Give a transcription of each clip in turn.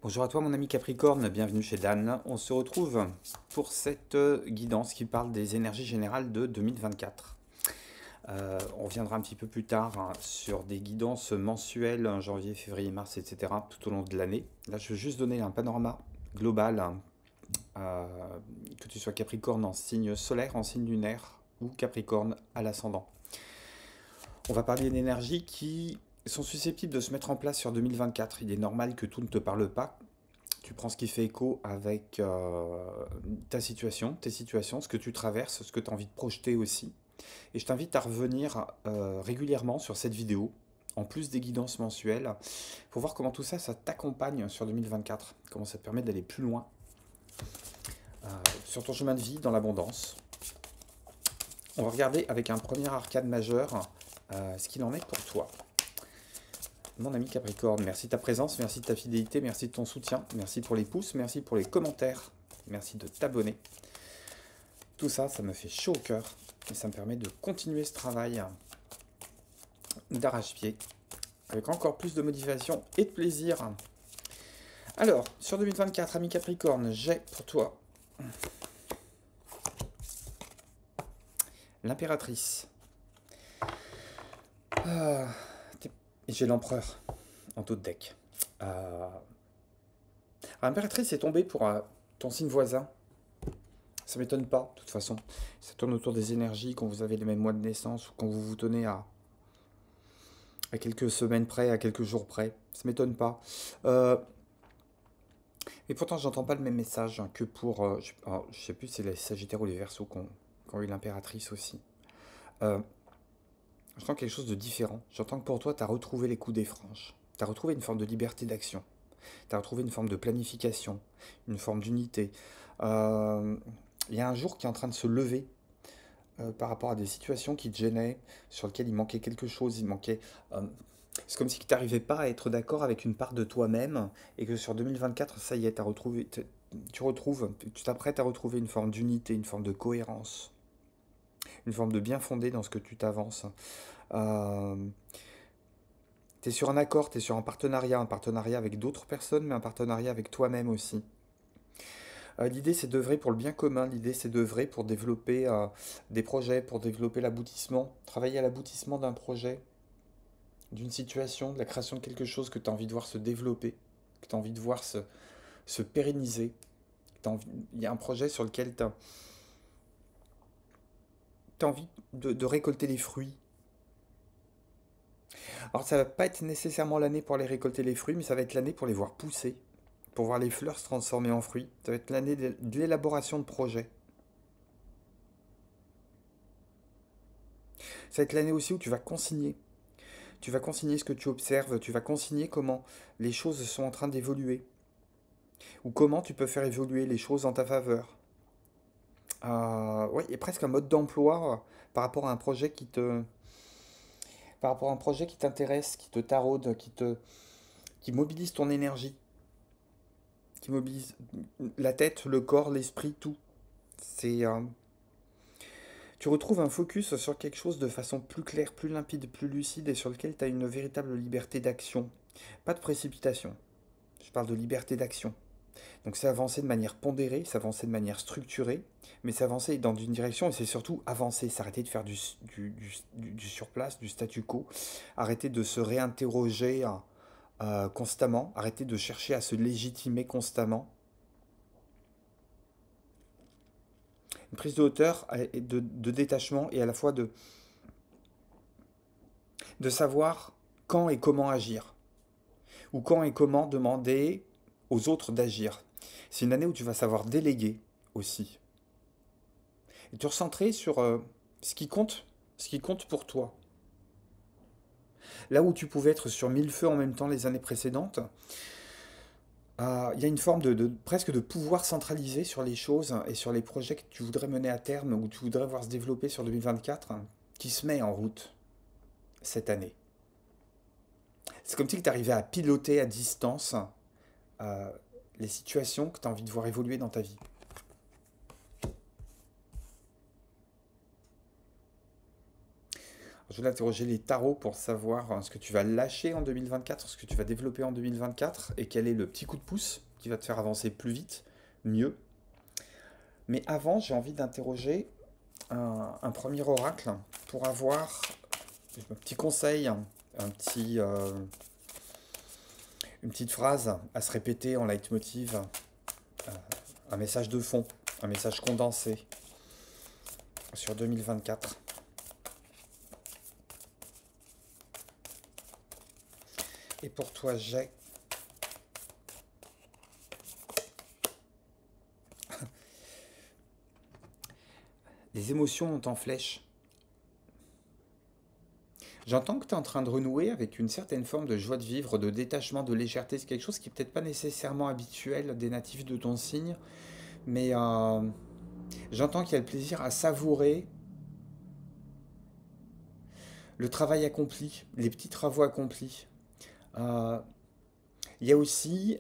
Bonjour à toi mon ami Capricorne, bienvenue chez Dan. On se retrouve pour cette guidance qui parle des énergies générales de 2024. On reviendra un petit peu plus tard hein, sur des guidances mensuelles, janvier, février, mars, etc. tout au long de l'année. Là je veux juste donner un panorama global, euh, que tu sois Capricorne en signe solaire, en signe lunaire ou Capricorne à l'ascendant. On va parler d'énergies qui sont susceptibles de se mettre en place sur 2024. Il est normal que tout ne te parle pas. Tu prends ce qui fait écho avec ta situation, tes situations, ce que tu traverses, ce que tu as envie de projeter aussi. Et je t'invite à revenir régulièrement sur cette vidéo, en plus des guidances mensuelles, pour voir comment tout ça, ça t'accompagne sur 2024, comment ça te permet d'aller plus loin euh, sur ton chemin de vie dans l'abondance. On va regarder avec un premier arcane majeur ce qu'il en est pour toi. Mon ami Capricorne, merci de ta présence, merci de ta fidélité, merci de ton soutien, merci pour les pouces, merci pour les commentaires, merci de t'abonner. Tout ça, ça me fait chaud au cœur et ça me permet de continuer ce travail d'arrache-pied avec encore plus de motivation et de plaisir. Alors, sur 2024, ami Capricorne, j'ai pour toi l'impératrice. Ah, et j'ai l'empereur en taux de deck. L'impératrice est tombée pour ton signe voisin. Ça m'étonne pas, de toute façon. Ça tourne autour des énergies quand vous avez les mêmes mois de naissance ou quand vous vous tenez à quelques semaines près, à quelques jours près. Ça m'étonne pas. Et pourtant, j'entends pas le même message que pour. Je sais plus si c'est les Sagittaires ou les Verseaux qui ont eu l'impératrice aussi. Euh, J'entends quelque chose de différent. J'entends que pour toi, tu as retrouvé les coups des franges. Tu as retrouvé une forme de liberté d'action. Tu as retrouvé une forme de planification, une forme d'unité. Euh, Il y a un jour qui est en train de se lever par rapport à des situations qui te gênaient, sur lesquelles il manquait quelque chose, il manquait... c'est comme si tu n'arrivais pas à être d'accord avec une part de toi-même, et que sur 2024, ça y est, tu t'apprêtes à retrouver une forme d'unité, une forme de cohérence, une forme de bien fondé dans ce que tu t'avances. Euh, tu es sur un accord, tu es sur un partenariat avec d'autres personnes, mais un partenariat avec toi-même aussi. L'idée, c'est d'œuvrer pour le bien commun. L'idée, c'est d'œuvrer pour développer des projets, pour développer l'aboutissement, travailler à l'aboutissement d'un projet, d'une situation, de la création de quelque chose que tu as envie de voir se développer, que tu as envie de voir se pérenniser. Il y a un projet sur lequel tu as envie de récolter les fruits. Alors, ça va pas être nécessairement l'année pour les récolter les fruits, mais ça va être l'année pour les voir pousser, pour voir les fleurs se transformer en fruits. Ça va être l'année de l'élaboration de projets. Ça va être l'année aussi où tu vas consigner. Tu vas consigner ce que tu observes, tu vas consigner comment les choses sont en train d'évoluer, ou comment tu peux faire évoluer les choses en ta faveur. Ouais, il y a presque un mode d'emploi par rapport à un projet par rapport à un projet qui t'intéresse, qui te taraude, qui mobilise ton énergie, qui mobilise la tête, le corps, l'esprit, tout. C'est, tu retrouves un focus sur quelque chose de façon plus claire, plus limpide, plus lucide et sur lequel tu as une véritable liberté d'action. Pas de précipitation. Je parle de liberté d'action. Donc c'est avancer de manière pondérée, c'est avancer de manière structurée, mais c'est avancer dans une direction et c'est surtout avancer, s'arrêter de faire du surplace, du statu quo, arrêter de se réinterroger constamment, arrêter de chercher à se légitimer constamment. Une prise de hauteur et de détachement et à la fois de savoir quand et comment agir, ou quand et comment demander aux autres d'agir. C'est une année où tu vas savoir déléguer aussi. Et te recentrer sur ce qui compte pour toi. Là où tu pouvais être sur mille feux en même temps les années précédentes, il y a une forme presque de pouvoir centralisé sur les choses et sur les projets que tu voudrais mener à terme ou tu voudrais voir se développer sur 2024 qui se met en route cette année. C'est comme si tu arrivais à piloter à distance euh, les situations que tu as envie de voir évoluer dans ta vie. Je voulais interroger les tarots pour savoir ce que tu vas lâcher en 2024, ce que tu vas développer en 2024 et quel est le petit coup de pouce qui va te faire avancer plus vite, mieux. Mais avant, j'ai envie d'interroger un premier oracle pour avoir un petit conseil, une petite phrase à se répéter en leitmotiv, euh, un message de fond, un message condensé sur 2024. Et pour toi, j'ai les émotions montent en flèche. J'entends que tu es en train de renouer avec une certaine forme de joie de vivre, de détachement, de légèreté. C'est quelque chose qui n'est peut-être pas nécessairement habituel des natifs de ton signe, mais j'entends qu'il y a le plaisir à savourer le travail accompli, les petits travaux accomplis. Euh, il y a aussi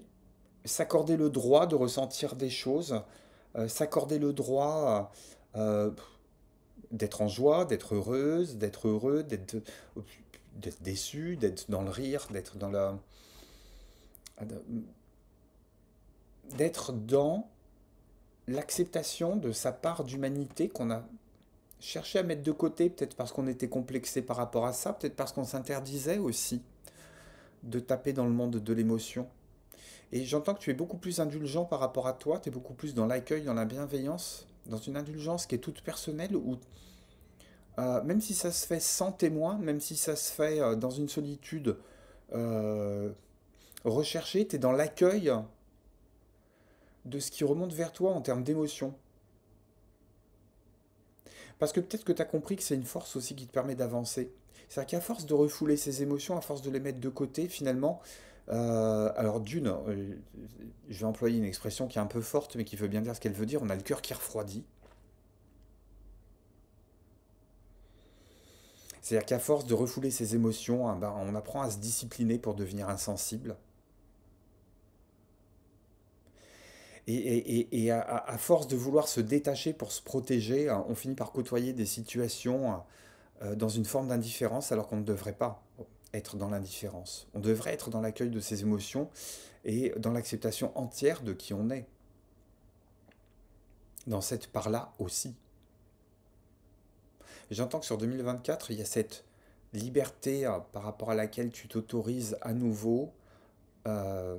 s'accorder le droit de ressentir des choses, s'accorder le droit d'être en joie, d'être heureuse, d'être heureux, d'être déçu, d'être dans le rire, d'être dans l'acceptation de sa part d'humanité qu'on a cherché à mettre de côté, peut-être parce qu'on était complexé par rapport à ça, peut-être parce qu'on s'interdisait aussi de taper dans le monde de l'émotion. Et j'entends que tu es beaucoup plus indulgent par rapport à toi, tu es beaucoup plus dans l'accueil, dans la bienveillance, dans une indulgence qui est toute personnelle, où même si ça se fait sans témoin, même si ça se fait dans une solitude euh, recherchée, tu es dans l'accueil de ce qui remonte vers toi en termes d'émotion. Parce que peut-être que tu as compris que c'est une force aussi qui te permet d'avancer. C'est-à-dire qu'à force de refouler ces émotions, à force de les mettre de côté, finalement, alors je vais employer une expression qui est un peu forte, mais qui veut bien dire ce qu'elle veut dire, on a le cœur qui refroidit. C'est-à-dire qu'à force de refouler ses émotions, hein, ben, on apprend à se discipliner pour devenir insensible. Et à force de vouloir se détacher pour se protéger, hein, on finit par côtoyer des situations dans une forme d'indifférence alors qu'on ne devrait pas être dans l'indifférence. On devrait être dans l'accueil de ses émotions et dans l'acceptation entière de qui on est. Dans cette part-là aussi. Et j'entends que sur 2024, il y a cette liberté par rapport à laquelle tu t'autorises à nouveau euh,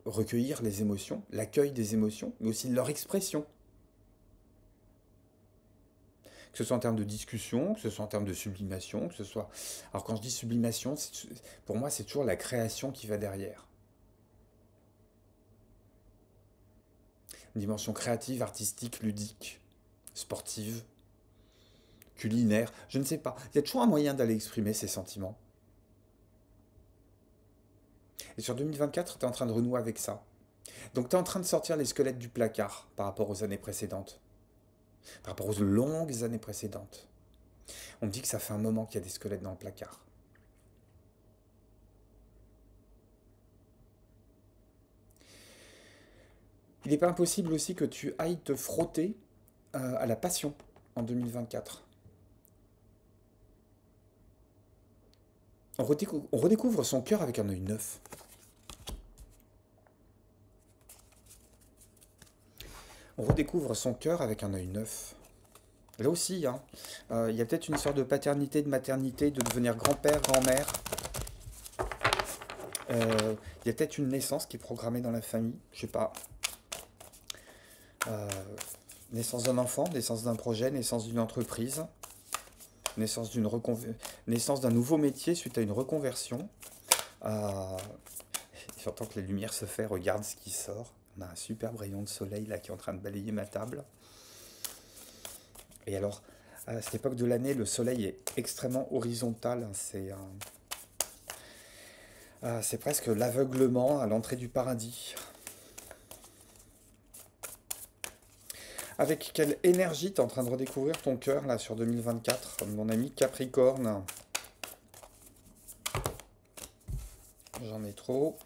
recueillir les émotions, l'accueil des émotions, mais aussi leur expression. Que ce soit en termes de discussion, que ce soit en termes de sublimation, que ce soit... Alors quand je dis sublimation, pour moi c'est toujours la création qui va derrière. Une dimension créative, artistique, ludique, sportive, culinaire, je ne sais pas. Il y a toujours un moyen d'aller exprimer ses sentiments. Et sur 2024, tu es en train de renouer avec ça. Donc tu es en train de sortir les squelettes du placard par rapport aux années précédentes, par rapport aux longues années précédentes. On me dit que ça fait un moment qu'il y a des squelettes dans le placard. Il n'est pas impossible aussi que tu ailles te frotter à la passion en 2024. On redécouvre son cœur avec un œil neuf. On redécouvre son cœur avec un œil neuf. Là aussi, hein, il y a peut-être une sorte de paternité, de maternité, de devenir grand-père, grand-mère. Il y a peut-être une naissance qui est programmée dans la famille, je sais pas. Euh, Naissance d'un enfant, naissance d'un projet, naissance d'une entreprise, naissance d'un nouveau métier suite à une reconversion. Euh, J'entends que les lumières se font, regarde ce qui sort. On a un superbe rayon de soleil là qui est en train de balayer ma table. Et alors, à cette époque de l'année, le soleil est extrêmement horizontal. C'est presque l'aveuglement à l'entrée du paradis. Avec quelle énergie tu es en train de redécouvrir ton cœur là sur 2024, mon ami Capricorne? J'en ai trop.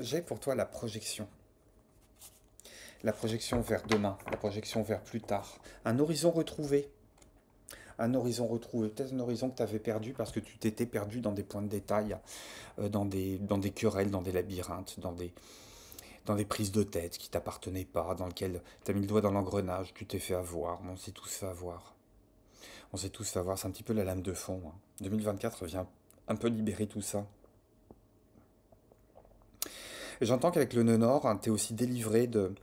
J'ai pour toi la projection. la projection vers demain, la projection vers plus tard. Un horizon retrouvé. Un horizon retrouvé, peut-être un horizon que tu avais perdu parce que tu t'étais perdu dans des points de détail, dans des querelles, dans des labyrinthes, dans des prises de tête qui t'appartenaient pas, dans lesquelles tu as mis le doigt dans l'engrenage, tu t'es fait avoir, on s'est tous fait avoir. On s'est tous fait avoir, c'est un petit peu la lame de fond, hein. 2024 vient un peu libérer tout ça. Et j'entends qu'avec le nœud nord, hein, tu es aussi délivré d'une...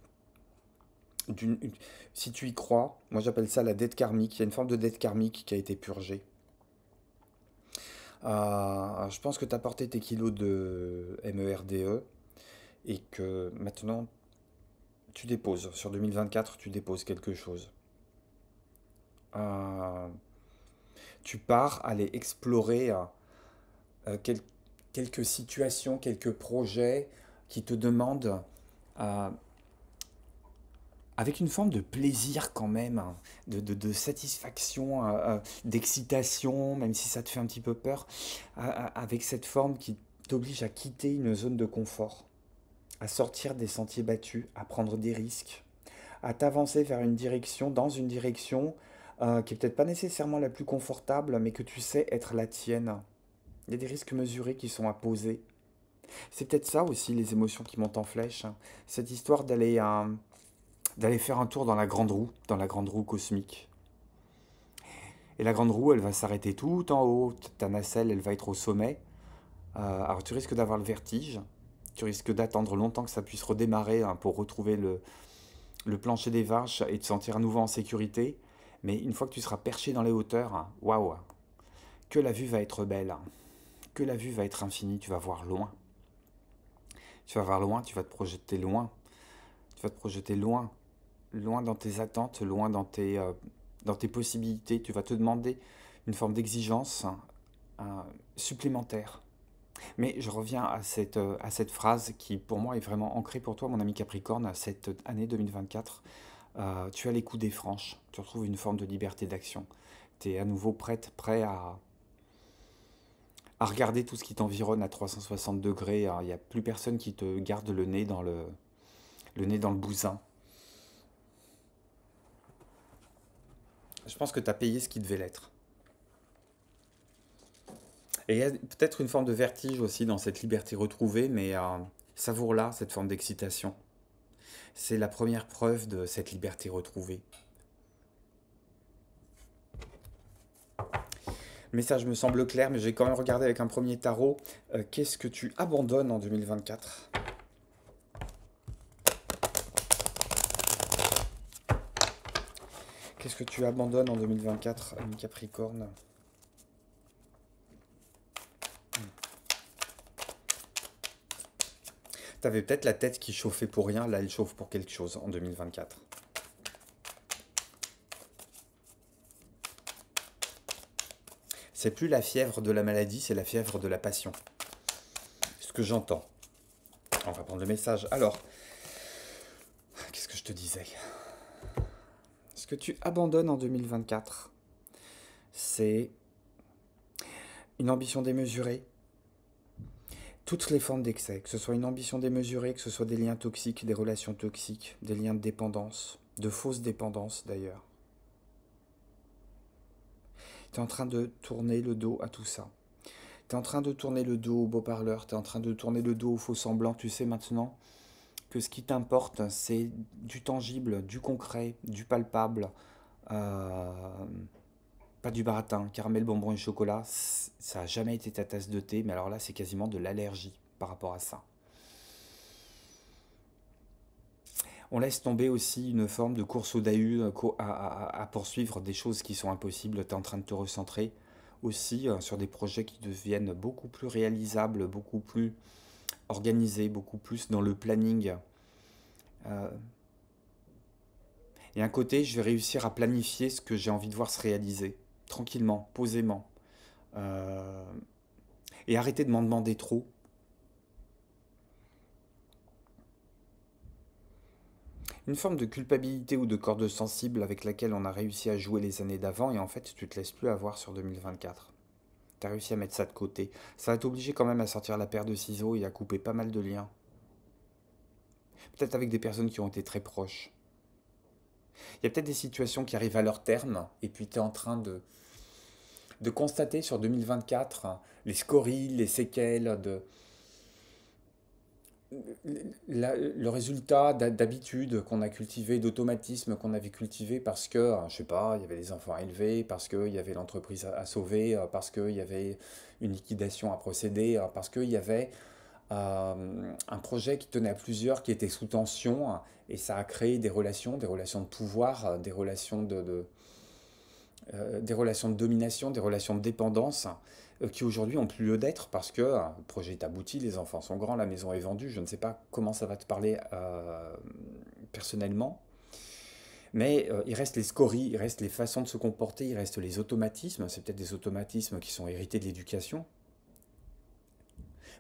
Si tu y crois, moi j'appelle ça la dette karmique, il y a une forme de dette karmique qui a été purgée. Je pense que tu as porté tes kilos de MERDE et que maintenant tu déposes, sur 2024 tu déposes quelque chose. Euh, Tu pars aller explorer euh, quel- quelques situations, quelques projets qui te demandent, euh, avec une forme de plaisir quand même, hein, de satisfaction, d'excitation, même si ça te fait un petit peu peur, avec cette forme qui t'oblige à quitter une zone de confort, à sortir des sentiers battus, à prendre des risques, à t'avancer vers une direction, dans une direction qui est peut-être pas nécessairement la plus confortable, mais que tu sais être la tienne. Il y a des risques mesurés qui sont à poser. C'est peut-être ça aussi les émotions qui montent en flèche, hein. Cette histoire d'aller faire un tour dans la grande roue cosmique. Et la grande roue, elle va s'arrêter tout en haut. Ta nacelle, elle va être au sommet. Alors tu risques d'avoir le vertige. Tu risques d'attendre longtemps que ça puisse redémarrer, hein, pour retrouver le plancher des vaches et te sentir à nouveau en sécurité. Mais une fois que tu seras perché dans les hauteurs, hein, waouh, que la vue va être belle, hein, que la vue va être infinie. Tu vas voir loin. Tu vas voir loin, tu vas te projeter loin. Tu vas te projeter loin. Loin dans tes attentes, loin dans tes possibilités. Tu vas te demander une forme d'exigence supplémentaire. Mais je reviens à cette phrase qui, pour moi, est vraiment ancrée pour toi, mon ami Capricorne, cette année 2024. Tu as les coups des franches. Tu retrouves une forme de liberté d'action. Tu es à nouveau prêt à regarder tout ce qui t'environne à 360 degrés. Il n'y a plus personne qui te garde le nez dans le bousin. Je pense que tu as payé ce qui devait l'être. Et il y a peut-être une forme de vertige aussi dans cette liberté retrouvée, mais savoure-la, cette forme d'excitation. C'est la première preuve de cette liberté retrouvée. Le message me semble clair, mais j'ai quand même regardé avec un premier tarot. Qu'est-ce que tu abandonnes en 2024? Qu'est-ce que tu abandonnes en 2024, ami Capricorne? T'avais peut-être la tête qui chauffait pour rien, là elle chauffe pour quelque chose en 2024. C'est plus la fièvre de la maladie, c'est la fièvre de la passion. C'est ce que j'entends. On va prendre le message. Alors, qu'est-ce que je te disais? Ce que tu abandonnes en 2024, c'est une ambition démesurée, toutes les formes d'excès, que ce soit une ambition démesurée, que ce soit des liens toxiques, des relations toxiques, des liens de dépendance, de fausses dépendances d'ailleurs. Tu es en train de tourner le dos à tout ça. Tu es en train de tourner le dos aux beaux parleurs, tu es en train de tourner le dos aux faux semblants. Tu sais maintenant que ce qui t'importe, c'est du tangible, du concret, du palpable. Euh, Pas du baratin, caramel, bonbon et chocolat, ça n'a jamais été ta tasse de thé, mais alors là, c'est quasiment de l'allergie par rapport à ça. On laisse tomber aussi une forme de course au Dahu à poursuivre des choses qui sont impossibles. Tu es en train de te recentrer aussi sur des projets qui deviennent beaucoup plus réalisables, beaucoup plus organisés, beaucoup plus dans le planning. Euh, et un côté, je vais réussir à planifier ce que j'ai envie de voir se réaliser, tranquillement, posément. Euh, et arrêter de m'en demander trop. Une forme de culpabilité ou de corde sensible avec laquelle on a réussi à jouer les années d'avant et en fait tu te laisses plus avoir sur 2024. Tu as réussi à mettre ça de côté. Ça va t'obliger quand même à sortir la paire de ciseaux et à couper pas mal de liens. peut-être avec des personnes qui ont été très proches. Il y a peut-être des situations qui arrivent à leur terme, et puis tu es en train de constater sur 2024 les scories, les séquelles, le résultat d'habitudes qu'on a cultivé, d'automatismes qu'on avait cultivés parce que, je sais pas, il y avait des enfants à élever, parce qu'il y avait l'entreprise à sauver, parce qu'il y avait une liquidation à procéder, parce qu'il y avait un projet qui tenait à plusieurs, qui était sous tension, et ça a créé des relations de pouvoir, des relations de domination, des relations de dépendance, qui aujourd'hui ont plus lieu d'être parce que le projet est abouti, les enfants sont grands, la maison est vendue. Je ne sais pas comment ça va te parler personnellement, mais il reste les scories, il reste les façons de se comporter, il reste les automatismes. C'est peut-être des automatismes qui sont hérités de l'éducation.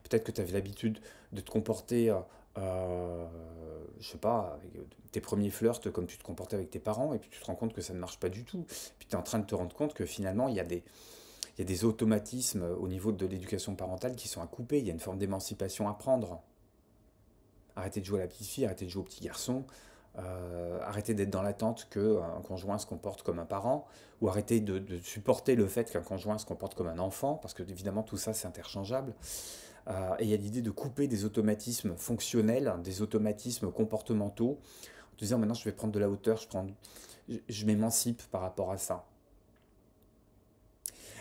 Peut-être que tu avais l'habitude de te comporter, je sais pas, avec tes premiers flirts comme tu te comportais avec tes parents, et puis tu te rends compte que ça ne marche pas du tout. Puis tu es en train de te rendre compte que finalement, il y a des automatismes au niveau de l'éducation parentale qui sont à couper. Il y a une forme d'émancipation à prendre. Arrêtez de jouer à la petite fille, arrêtez de jouer au petit garçon, arrêtez d'être dans l'attente qu'un conjoint se comporte comme un parent, ou arrêtez de supporter le fait qu'un conjoint se comporte comme un enfant, parce que évidemment tout ça c'est interchangeable. Et il y a l'idée de couper des automatismes fonctionnels, des automatismes comportementaux, en te disant maintenant je vais prendre de la hauteur, je m'émancipe par rapport à ça.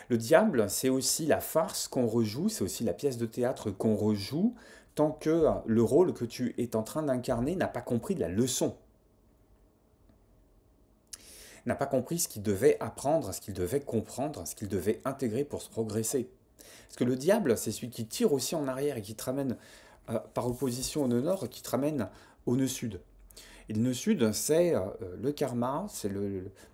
Le diable, c'est aussi la farce qu'on rejoue, c'est aussi la pièce de théâtre qu'on rejoue, tant que le rôle que tu es en train d'incarner n'a pas compris la leçon, n'a pas compris ce qu'il devait apprendre, ce qu'il devait comprendre, ce qu'il devait intégrer pour se progresser. Parce que le diable, c'est celui qui tire aussi en arrière et qui te ramène, par opposition au nœud nord, qui te ramène au nœud sud. Et le nœud sud, c'est le karma, c'est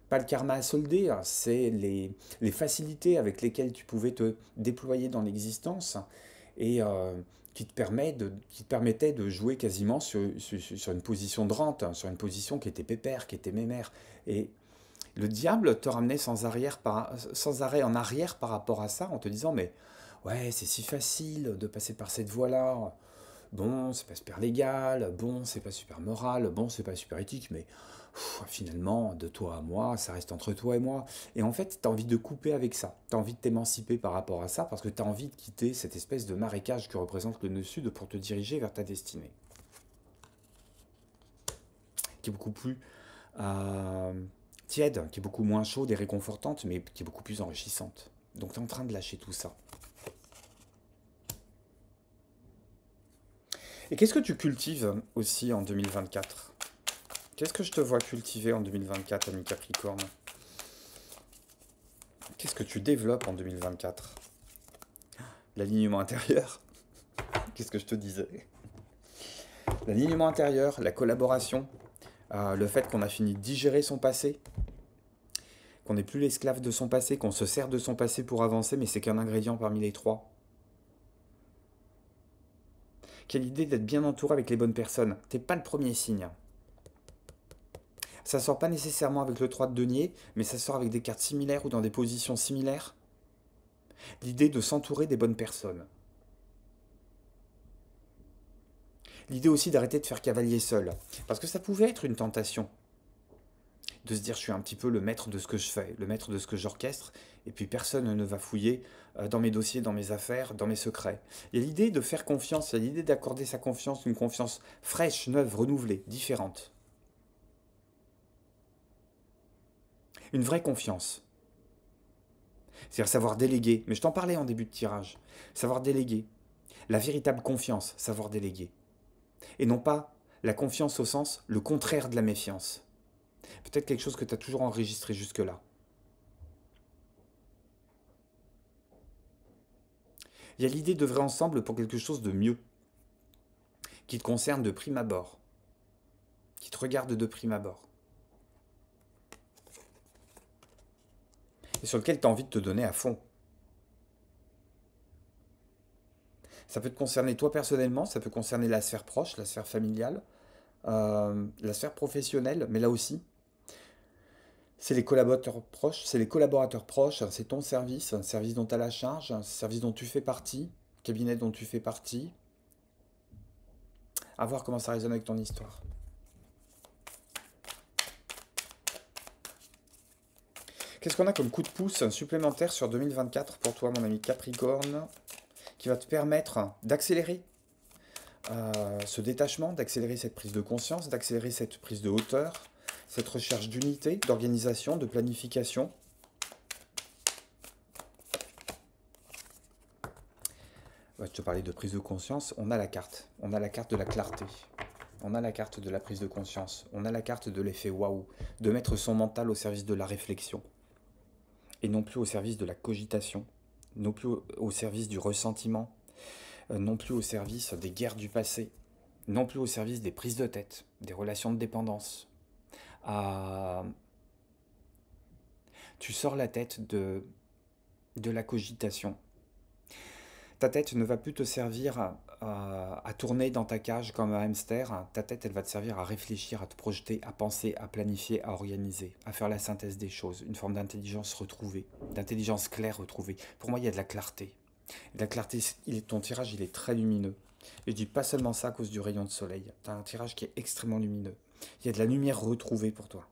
pas le karma à solder, hein, c'est les facilités avec lesquelles tu pouvais te déployer dans l'existence et qui te permettaient de jouer quasiment sur une position de rente, hein, sur une position qui était pépère, qui était mémère. Et le diable te ramenait sans arrêt en arrière par rapport à ça, en te disant, mais ouais, c'est si facile de passer par cette voie-là. Bon, c'est pas super légal, bon, c'est pas super moral, bon, c'est pas super éthique, mais finalement, de toi à moi, ça reste entre toi et moi. Et en fait, tu as envie de couper avec ça. Tu as envie de t'émanciper par rapport à ça, parce que tu as envie de quitter cette espèce de marécage que représente le nœud sud pour te diriger vers ta destinée. Qui est beaucoup plus tiède, qui est beaucoup moins chaude et réconfortante, mais qui est beaucoup plus enrichissante. Donc tu es en train de lâcher tout ça. Et qu'est-ce que tu cultives aussi en 2024? Qu'est-ce que je te vois cultiver en 2024, ami Capricorne? Qu'est-ce que tu développes en 2024? L'alignement intérieur. Qu'est-ce que je te disais? L'alignement intérieur, la collaboration, le fait qu'on a fini de digérer son passé, qu'on n'est plus l'esclave de son passé, qu'on se sert de son passé pour avancer, mais c'est qu'un ingrédient parmi les trois. Quelle idée d'être bien entouré avec les bonnes personnes. T'es pas le premier signe. Ça sort pas nécessairement avec le 3 de denier, mais ça sort avec des cartes similaires ou dans des positions similaires. L'idée de s'entourer des bonnes personnes. L'idée aussi d'arrêter de faire cavalier seul. Parce que ça pouvait être une tentation. De se dire je suis un petit peu le maître de ce que je fais, le maître de ce que j'orchestre, et puis personne ne va fouiller dans mes dossiers, dans mes affaires, dans mes secrets. Il y a l'idée de faire confiance, il y a l'idée d'accorder sa confiance, une confiance fraîche, neuve, renouvelée, différente. Une vraie confiance. C'est-à-dire savoir déléguer, mais je t'en parlais en début de tirage. Savoir déléguer. La véritable confiance, savoir déléguer. Et non pas la confiance au sens, le contraire de la méfiance. Peut-être quelque chose que tu as toujours enregistré jusque-là. Il y a l'idée d'œuvrer ensemble pour quelque chose de mieux, qui te concerne de prime abord, qui te regarde de prime abord, et sur lequel tu as envie de te donner à fond. Ça peut te concerner toi personnellement, ça peut concerner la sphère proche, la sphère familiale, la sphère professionnelle, mais là aussi, c'est les collaborateurs proches, c'est ton service, un service dont tu as la charge, un service dont tu fais partie, cabinet dont tu fais partie, À voir comment ça résonne avec ton histoire. Qu'est-ce qu'on a comme coup de pouce supplémentaire sur 2024 pour toi, mon ami Capricorne, qui va te permettre d'accélérer ce détachement, d'accélérer cette prise de conscience, d'accélérer cette prise de hauteur, cette recherche d'unité, d'organisation, de planification. Ouais, je te parlais de prise de conscience, on a la carte. On a la carte de la clarté. On a la carte de la prise de conscience. On a la carte de l'effet waouh, de mettre son mental au service de la réflexion. Et non plus au service de la cogitation, non plus au service du ressentiment, non plus au service des guerres du passé, non plus au service des prises de tête, des relations de dépendance. Tu sors la tête de la cogitation. Ta tête ne va plus te servir à tourner dans ta cage comme un hamster. Ta tête, elle va te servir à réfléchir, à te projeter, à penser, à planifier, à organiser, à faire la synthèse des choses, une forme d'intelligence retrouvée, d'intelligence claire retrouvée. Pour moi, il y a de la clarté. De la clarté, ton tirage, il est très lumineux. Et je dis pas seulement ça à cause du rayon de soleil. Tu as un tirage qui est extrêmement lumineux. Il y a de la lumière retrouvée pour toi.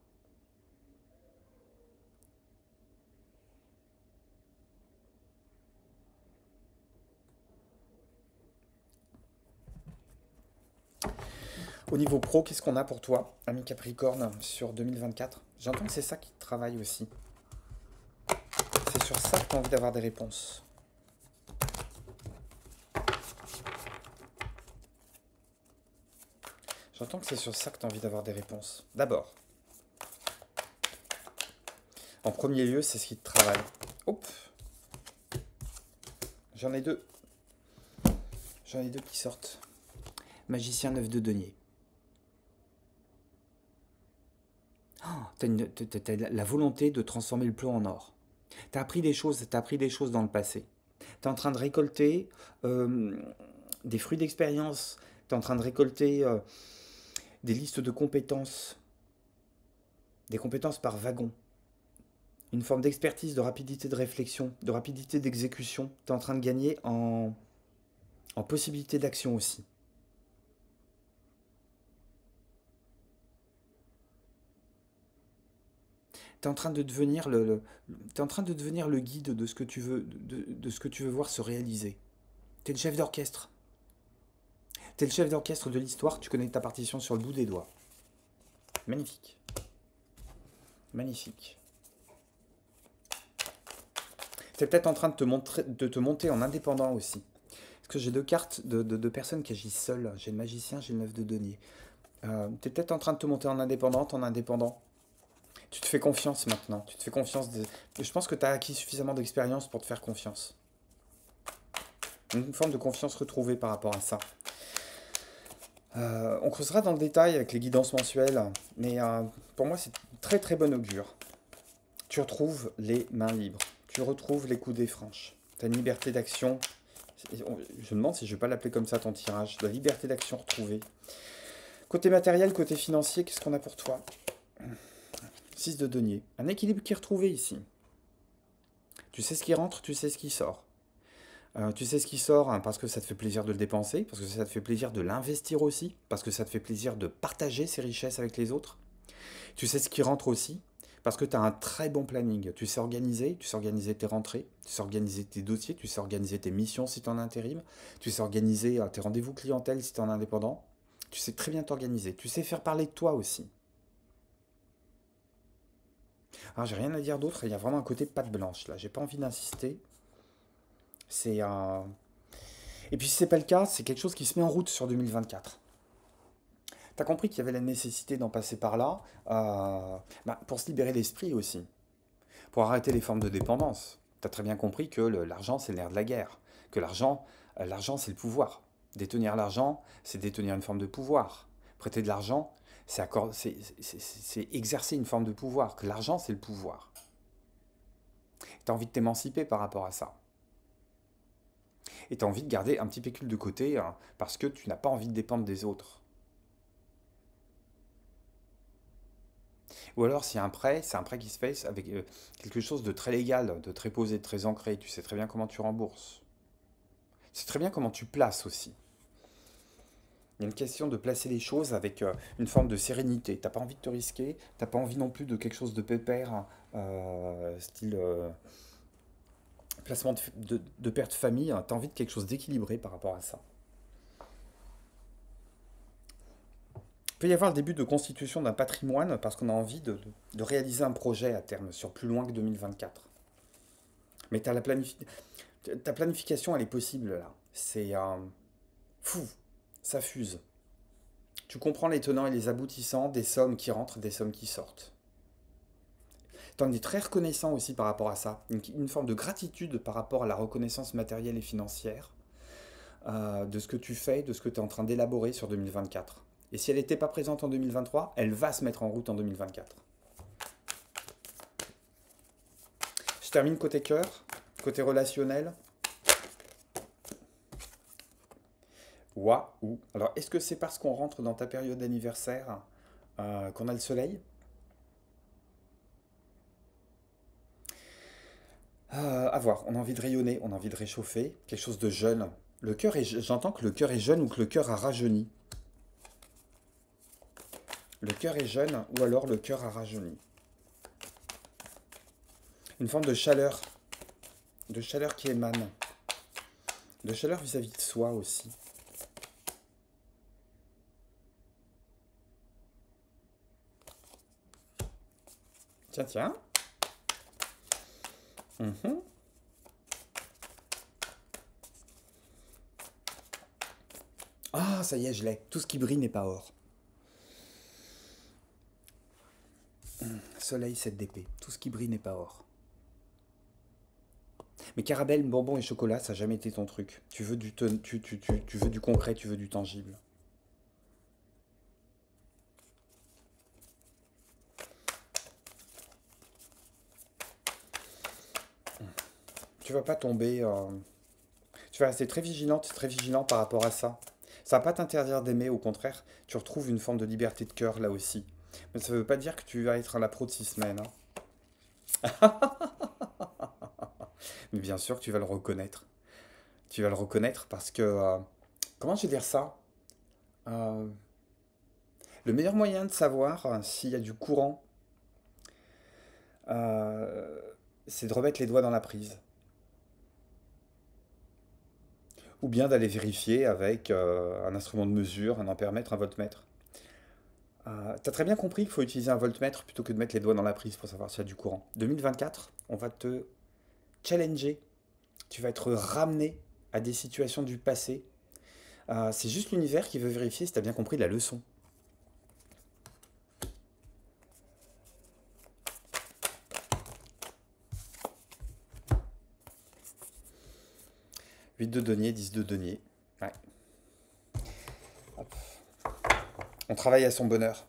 Au niveau pro, qu'est-ce qu'on a pour toi, ami Capricorne, sur 2024? J'entends que c'est ça qui te travaille aussi. C'est sur ça que tu as envie d'avoir des réponses. J'entends que c'est sur ça que tu as envie d'avoir des réponses. D'abord, en premier lieu, c'est ce qui te travaille. Hop. J'en ai deux. J'en ai deux qui sortent. Magicien 9 de denier. T'as la volonté de transformer le plomb en or. T'as appris des choses dans le passé. T'es en train de récolter des fruits d'expérience. T'es en train de récolter des listes de compétences. Des compétences par wagon. Une forme d'expertise, de rapidité de réflexion, de rapidité d'exécution. T'es en train de gagner en possibilité d'action aussi. Tu es en train de devenir le guide de ce que tu veux, de ce que tu veux voir se réaliser. Tu es le chef d'orchestre. Tu es le chef d'orchestre de l'histoire, tu connais ta partition sur le bout des doigts. Magnifique. Magnifique. Tu es peut-être en train de te monter en indépendant aussi. Parce que j'ai deux cartes de personnes qui agissent seules. J'ai le magicien, j'ai le 9 de denier. Tu es peut-être en train de te monter en indépendant. Tu te fais confiance maintenant. Tu te fais confiance. Je pense que tu as acquis suffisamment d'expérience pour te faire confiance. Une forme de confiance retrouvée par rapport à ça. On creusera dans le détail avec les guidances mensuelles. Mais pour moi, c'est très très bon augure. Tu retrouves les mains libres. Tu retrouves les coudées franches. Tu as une liberté d'action. Je me demande si je ne vais pas l'appeler comme ça ton tirage. La liberté d'action retrouvée. Côté matériel, côté financier, qu'est-ce qu'on a pour toi? 6 de denier. Un équilibre qui est retrouvé ici. Tu sais ce qui rentre, tu sais ce qui sort. Tu sais ce qui sort hein, parce que ça te fait plaisir de le dépenser, parce que ça te fait plaisir de l'investir aussi, parce que ça te fait plaisir de partager ces richesses avec les autres. Tu sais ce qui rentre aussi, parce que tu as un très bon planning. Tu sais organiser tes rentrées, tu sais organiser tes dossiers, tu sais organiser tes missions si tu es en intérim, tu sais organiser tes rendez-vous clientèle si tu es en indépendant. Tu sais très bien t'organiser, tu sais faire parler de toi aussi. Alors, j'ai rien à dire d'autre, il y a vraiment un côté patte blanche là, j'ai pas envie d'insister. C'est Et puis si c'est pas le cas, c'est quelque chose qui se met en route sur 2024. T'as compris qu'il y avait la nécessité d'en passer par là pour se libérer l'esprit aussi, pour arrêter les formes de dépendance. T'as très bien compris que l'argent c'est le nerf de la guerre, que l'argent c'est le pouvoir. Détenir l'argent, c'est détenir une forme de pouvoir. Prêter de l'argent, c'est exercer une forme de pouvoir, que l'argent c'est le pouvoir. Tu as envie de t'émanciper par rapport à ça. Et tu as envie de garder un petit pécule de côté hein, parce que tu n'as pas envie de dépendre des autres. Ou alors, si c'est un prêt qui se fait avec quelque chose de très légal, de très posé, de très ancré. Tu sais très bien comment tu rembourses. Tu sais très bien comment tu places aussi. Il Il y a une question de placer les choses avec une forme de sérénité. T'as pas envie de te risquer, t'as pas envie non plus de quelque chose de pépère, style placement de père de famille. T'as envie de quelque chose d'équilibré par rapport à ça. Il peut y avoir le début de constitution d'un patrimoine parce qu'on a envie de réaliser un projet à terme sur plus loin que 2024. Mais ta planification, elle est possible là. C'est fou, ça fuse. Tu comprends les tenants et les aboutissants des sommes qui rentrent, des sommes qui sortent. Tu en es très reconnaissant aussi par rapport à ça. Une forme de gratitude par rapport à la reconnaissance matérielle et financière de ce que tu fais, de ce que tu es en train d'élaborer sur 2024. Et si elle n'était pas présente en 2023, elle va se mettre en route en 2024. Je termine côté cœur, côté relationnel. Waouh! Alors, est-ce que c'est parce qu'on rentre dans ta période d'anniversaire qu'on a le soleil? À voir, on a envie de rayonner, on a envie de réchauffer, quelque chose de jeune. J'entends que le cœur est jeune ou que le cœur a rajeuni. Le cœur est jeune ou alors le cœur a rajeuni. Une forme de chaleur qui émane, de chaleur vis-à-vis de soi aussi. Tiens, tiens. Mhm. Ah, ça y est, je l'ai. Tout ce qui brille n'est pas or. Soleil, 7 d'épée. Tout ce qui brille n'est pas or. Mais caramel, bonbons et chocolat, ça n'a jamais été ton truc. Tu veux du concret, tu veux du tangible. Tu vas pas tomber. Tu vas rester très vigilante, très vigilant par rapport à ça. Ça va pas t'interdire d'aimer, au contraire, tu retrouves une forme de liberté de cœur là aussi. Mais ça veut pas dire que tu vas être un lapro de 6 semaines, hein. Mais bien sûr que tu vas le reconnaître. Tu vas le reconnaître parce que... comment je vais dire ça? Euh, le meilleur moyen de savoir s'il y a du courant, euh, c'est de remettre les doigts dans la prise. Ou bien d'aller vérifier avec un instrument de mesure, un ampèremètre, un voltmètre. T'as très bien compris qu'il faut utiliser un voltmètre plutôt que de mettre les doigts dans la prise pour savoir s'il y a du courant. 2024, on va te challenger. Tu vas être ramené à des situations du passé. C'est juste l'univers qui veut vérifier si tu as bien compris la leçon. 8 de denier, 10 de denier. Ouais. Hop. On travaille à son bonheur.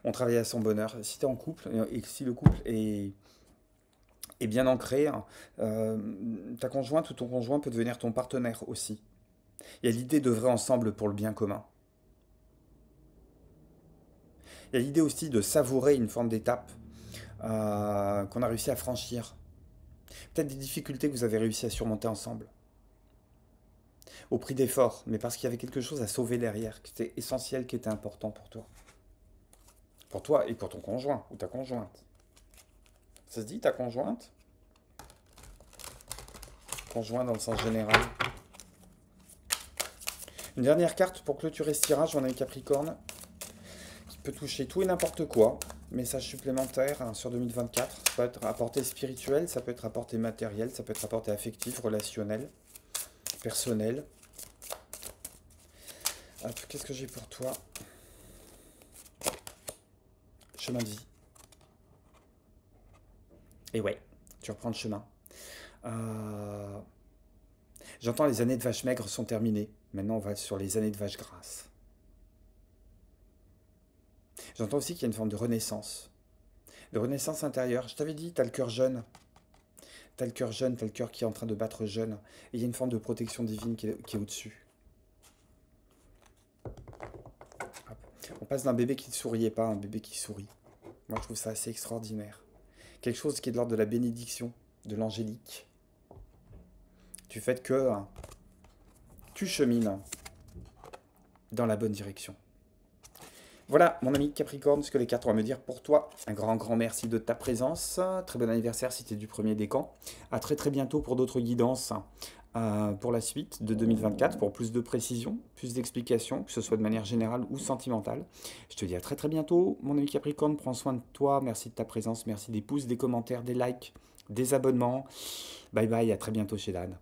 On travaille à son bonheur. Si tu es en couple, et si le couple est bien ancré, hein, ta conjointe ou ton conjoint peut devenir ton partenaire aussi. Il y a l'idée d'œuvrer ensemble pour le bien commun. Il y a l'idée aussi de savourer une forme d'étape qu'on a réussi à franchir. Peut-être des difficultés que vous avez réussi à surmonter ensemble. Au prix d'efforts, mais parce qu'il y avait quelque chose à sauver derrière, qui était essentiel, qui était important pour toi. Pour toi et pour ton conjoint ou ta conjointe. Ça se dit ta conjointe? Conjoint dans le sens général. Une dernière carte pour clôturer ce tirage, on a une Capricorne qui peut toucher tout et n'importe quoi. Message supplémentaire hein, sur 2024. Ça peut être à portée spirituelle, ça peut être à portée matérielle, ça peut être à portée affective, relationnelle, personnelle. Qu'est-ce que j'ai pour toi? Chemin de vie. Et ouais, tu reprends le chemin. Euh, J'entends les années de vache maigre sont terminées. Maintenant, on va sur les années de vache grasse. J'entends aussi qu'il y a une forme de renaissance intérieure. Je t'avais dit, t'as le cœur jeune. T'as le cœur jeune, t'as le cœur qui est en train de battre jeune. Et il y a une forme de protection divine qui est au-dessus. On passe d'un bébé qui ne souriait pas à un bébé qui sourit. Moi, je trouve ça assez extraordinaire. Quelque chose qui est de l'ordre de la bénédiction, de l'angélique. Du fait que tu chemines dans la bonne direction. Voilà, mon ami Capricorne, ce que les cartes ont à me dire pour toi. Un grand merci de ta présence. Très bon anniversaire si tu es du premier décan. À très bientôt pour d'autres guidances pour la suite de 2024, pour plus de précision, plus d'explications, que ce soit de manière générale ou sentimentale. Je te dis à très bientôt, mon ami Capricorne. Prends soin de toi. Merci de ta présence. Merci des pouces, des commentaires, des likes, des abonnements. Bye bye, à très bientôt chez Dan.